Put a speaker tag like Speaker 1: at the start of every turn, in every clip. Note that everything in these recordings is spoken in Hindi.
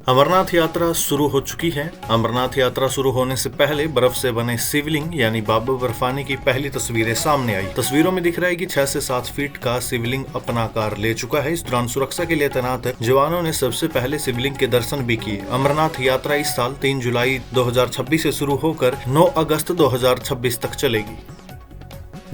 Speaker 1: अमरनाथ यात्रा शुरू हो चुकी है। अमरनाथ यात्रा शुरू होने से पहले बर्फ से बने शिवलिंग यानी बाबा बर्फानी की पहली तस्वीरें सामने आई। तस्वीरों में दिख रहा है कि 6 से 7 फीट का शिवलिंग अपना आकार ले चुका है। इस दौरान सुरक्षा के लिए तैनात जवानों ने सबसे पहले शिवलिंग के दर्शन भी किए। अमरनाथ यात्रा इस साल 3 जुलाई 2026 से शुरू होकर 9 अगस्त 2026 तक चलेगी।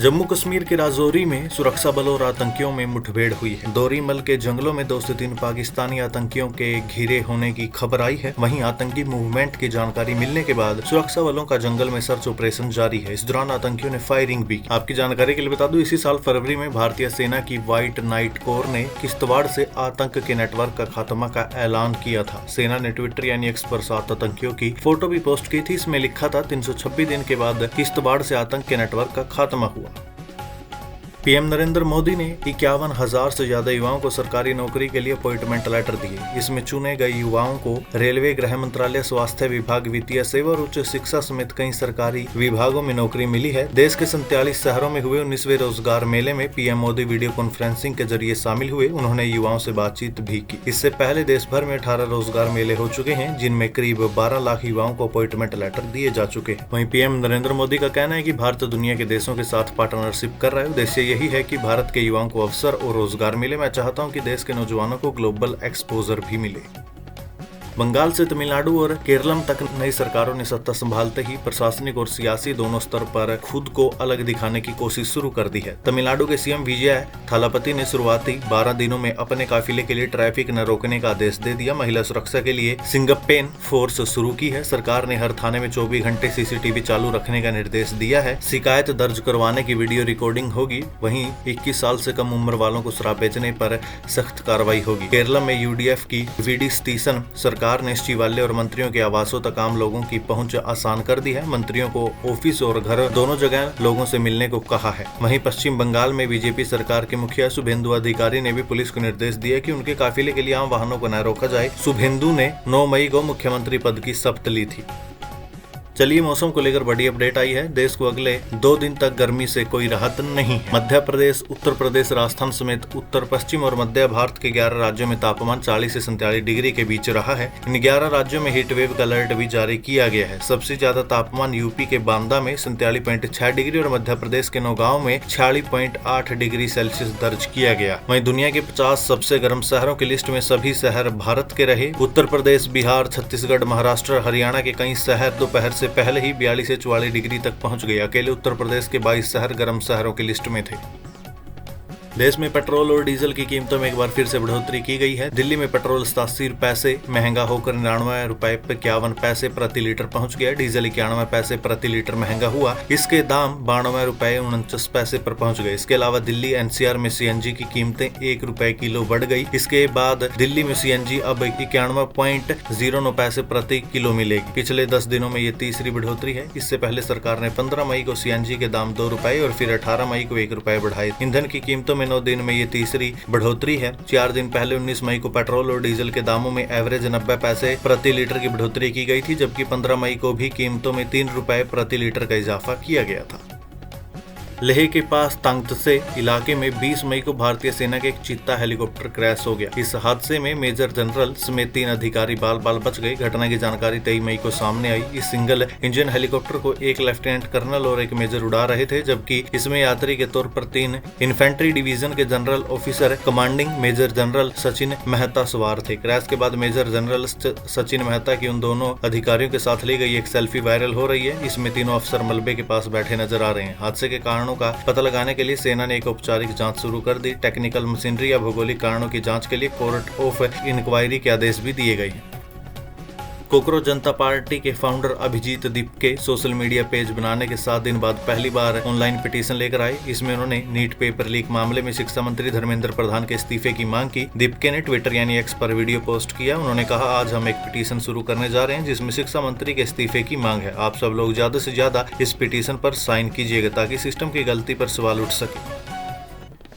Speaker 1: जम्मू कश्मीर के राजौरी में सुरक्षा बलों और आतंकियों में मुठभेड़ हुई है। दोरीमल के जंगलों में 2 से 3 पाकिस्तानी आतंकियों के घिरे होने की खबर आई है। वहीं आतंकी मूवमेंट की जानकारी मिलने के बाद सुरक्षा बलों का जंगल में सर्च ऑपरेशन जारी है। इस दौरान आतंकियों ने फायरिंग भी की। आपकी जानकारी के लिए बता दूं, इसी साल फरवरी में भारतीय सेना की व्हाइट नाइट कोर ने किश्तवाड़ से आतंक के नेटवर्क का खात्मा का ऐलान किया था। सेना ने ट्विटर यानी एक्स पर 7 आतंकियों की फोटो भी पोस्ट की थी। इसमें लिखा था 326 दिन के बाद किश्तवाड़ से आतंक के नेटवर्क का खात्मा हुआ। पीएम नरेंद्र मोदी ने 51,000 से ज्यादा युवाओं को सरकारी नौकरी के लिए अपॉइंटमेंट लेटर दिए। इसमें चुने गए युवाओं को रेलवे, गृह मंत्रालय, स्वास्थ्य विभाग, वित्तीय सेवा और उच्च शिक्षा समेत कई सरकारी विभागों में नौकरी मिली है। देश के 47 शहरों में हुए 19वें रोजगार मेले में पीएम मोदी वीडियो कॉन्फ्रेंसिंग के जरिए शामिल हुए। उन्होंने युवाओं से बातचीत भी की। इससे पहले देश भर में 18 रोजगार मेले हो चुके हैं, जिनमें करीब 12 लाख युवाओं को अपॉइंटमेंट लेटर दिए जा चुके हैं। वहीं पीएम नरेंद्र मोदी का कहना है कि भारत दुनिया के देशों के साथ पार्टनरशिप कर रहा है। उद्देश्य यही है कि भारत के युवाओं को अवसर और रोजगार मिले। मैं चाहता हूं कि देश के नौजवानों को ग्लोबल एक्सपोजर भी मिले। बंगाल से तमिलनाडु और केरलम तक नई सरकारों ने सत्ता संभालते ही प्रशासनिक और सियासी दोनों स्तर पर खुद को अलग दिखाने की कोशिश शुरू कर दी है। तमिलनाडु के सीएम विजय थालापति ने शुरुआती 12 दिनों में अपने काफिले के लिए ट्रैफिक न रोकने का आदेश दे दिया। महिला सुरक्षा के लिए सिंगप्पेन फोर्स शुरू की है। सरकार ने हर थाने में 24 घंटे सीसीटीवी चालू रखने का निर्देश दिया है। शिकायत दर्ज करवाने की वीडियो रिकॉर्डिंग होगी। वहीं 21 साल से कम उम्र वालों को शराब बेचने पर सख्त कार्रवाई होगी। केरला में यूडीएफ की वीडी स्टीसन सरकार ने सचिवालय और मंत्रियों के आवासों तक आम लोगों की पहुंच आसान कर दी है। मंत्रियों को ऑफिस और घर दोनों जगह लोगों से मिलने को कहा है। वहीं पश्चिम बंगाल में बीजेपी सरकार के मुखिया शुभेंदु अधिकारी ने भी पुलिस को निर्देश दिया कि उनके काफिले के लिए आम वाहनों को न रोका जाए। शुभेंदु ने 9 मई को मुख्यमंत्री पद की शपथ ली थी। चलिए, मौसम को लेकर बड़ी अपडेट आई है। देश को अगले 2 दिन तक गर्मी से कोई राहत नहीं है। मध्य प्रदेश, उत्तर प्रदेश, राजस्थान समेत उत्तर पश्चिम और मध्य भारत के 11 राज्यों में तापमान 40 से 47 डिग्री के बीच रहा है। इन 11 राज्यों में हीट वेव का अलर्ट भी जारी किया गया है। सबसे ज्यादा तापमान यूपी के बांदा में 47.6 डिग्री और मध्य प्रदेश के नौगांव में 46.8 डिग्री सेल्सियस दर्ज किया गया। वहीं दुनिया के 50 सबसे गर्म शहरों की लिस्ट में सभी शहर भारत के रहे। उत्तर प्रदेश, बिहार, छत्तीसगढ़, महाराष्ट्र, हरियाणा के कई शहर दोपहर से पहले ही 42 से 44 डिग्री तक पहुंच गए। अकेले उत्तर प्रदेश के 22 शहर गर्म शहरों की लिस्ट में थे। देश में पेट्रोल और डीजल की कीमतों में एक बार फिर से बढ़ोतरी की गई है। दिल्ली में पेट्रोल 87 पैसे महंगा होकर 99 रुपए 51 पैसे प्रति लीटर पहुंच गया। डीजल 91 पैसे प्रति लीटर महंगा हुआ। इसके दाम 92 रुपए 49 पैसे पर पहुंच गए। इसके अलावा दिल्ली एनसीआर में सीएनजी की कीमतें 1 रुपए किलो बढ़ गई। इसके बाद दिल्ली में सीएनजी अब 91.09 पैसे प्रति किलो मिलेगी। पिछले 10 दिनों में ये तीसरी बढ़ोतरी है। इससे पहले सरकार ने 15 मई को सीएनजी के दाम 2 रुपए और फिर 18 मई को 1 रुपए बढ़ाए। ईंधन की कीमतों 9 दिन में ये तीसरी बढ़ोतरी है। 4 दिन पहले 19 मई को पेट्रोल और डीजल के दामों में एवरेज 90 पैसे प्रति लीटर की बढ़ोतरी की गई थी, जबकि 15 मई को भी कीमतों में 3 रुपए प्रति लीटर का इजाफा किया गया था। लेह के पास तांगतसे इलाके में 20 मई को भारतीय सेना के एक चीता हेलीकॉप्टर क्रैश हो गया। इस हादसे में मेजर जनरल समेत 3 अधिकारी बाल बाल बच गए। घटना की जानकारी 23 मई को सामने आई। इस सिंगल इंजन हेलीकॉप्टर को एक लेफ्टिनेंट कर्नल और एक मेजर उड़ा रहे थे, जबकि इसमें यात्री के तौर पर 3 इन्फेंट्री डिवीजन के general officer commanding major general Sachin Mehta सवार थे। क्रैश के बाद मेजर जनरल सचिन मेहता की उन दोनों अधिकारियों के साथ ली गई एक सेल्फी वायरल हो रही है। इसमें तीनों अफसर मलबे के पास बैठे नजर आ रहे हैं। हादसे के कारणों का पता लगाने के लिए सेना ने एक औपचारिक जांच शुरू कर दी। टेक्निकल मशीनरी या भौगोलिक कारणों की जांच के लिए कोर्ट ऑफ इंक्वायरी के आदेश भी दिए गए हैं। कोकरोच जनता पार्टी के founder Abhijeet Dipke social media page बनाने के 7 दिन बाद पहली बार ऑनलाइन पिटीशन लेकर आए। इसमें उन्होंने नीट पेपर लीक मामले में शिक्षा मंत्री धर्मेंद्र प्रधान के इस्तीफे की मांग की। दीपके ने ट्विटर यानी एक्स पर वीडियो पोस्ट किया। उन्होंने कहा, आज हम एक पिटीशन शुरू करने जा रहे हैं जिसमें शिक्षा मंत्री के इस्तीफे की मांग है। आप सब लोग ज्यादा से ज्यादा इस पिटीशन पर साइन कीजिएगा ताकि सिस्टम की गलती पर सवाल उठ सके।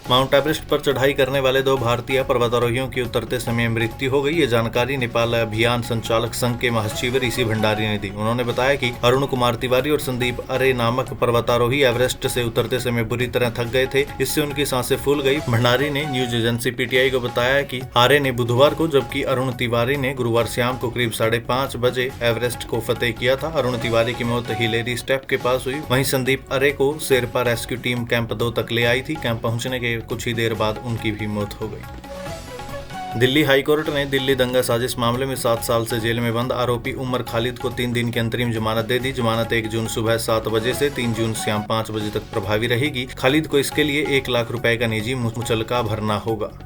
Speaker 1: माउंट एवरेस्ट पर चढ़ाई करने वाले 2 भारतीय पर्वतारोहियों की उतरते समय मृत्यु हो गई। ये जानकारी नेपाल अभियान संचालक संघ के महासचिव ऋषि भंडारी ने दी। उन्होंने बताया कि अरुण कुमार तिवारी और संदीप अरे नामक पर्वतारोही एवरेस्ट से उतरते समय बुरी तरह थक गए थे, इससे उनकी सांसें फूल गई। भंडारी ने न्यूज एजेंसी पीटीआई को बताया कि आर्य ने बुधवार को जबकि अरुण तिवारी ने गुरुवार शाम को करीब 5:30 बजे एवरेस्ट को फतेह किया था। अरुण तिवारी की मौत हिलेरी स्टेप के पास हुई। वहीं संदीप अरे को शेरपा रेस्क्यू टीम कैंप 2 तक ले आई थी। कैंप पहुंचने के कुछ ही देर बाद उनकी भी मौत हो गई। दिल्ली हाईकोर्ट ने दिल्ली दंगा साजिश मामले में 7 साल से जेल में बंद आरोपी उमर खालिद को 3 दिन की अंतरिम जमानत दे दी। जमानत 1 जून सुबह 7 बजे से 3 जून शाम 5 बजे तक प्रभावी रहेगी। खालिद को इसके लिए 1 लाख रुपए का निजी मुचलका भरना होगा।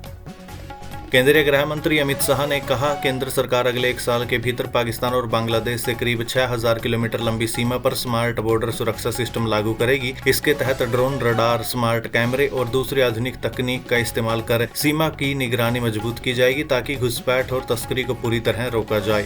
Speaker 1: केंद्रीय गृह मंत्री अमित शाह ने कहा, केंद्र सरकार अगले 1 साल के भीतर पाकिस्तान और बांग्लादेश से करीब 6000 किलोमीटर लंबी सीमा पर स्मार्ट बॉर्डर सुरक्षा सिस्टम लागू करेगी। इसके तहत ड्रोन, रडार, स्मार्ट कैमरे और दूसरी आधुनिक तकनीक का इस्तेमाल कर सीमा की निगरानी मजबूत की जाएगी ताकि घुसपैठ और तस्करी को पूरी तरह रोका जाए।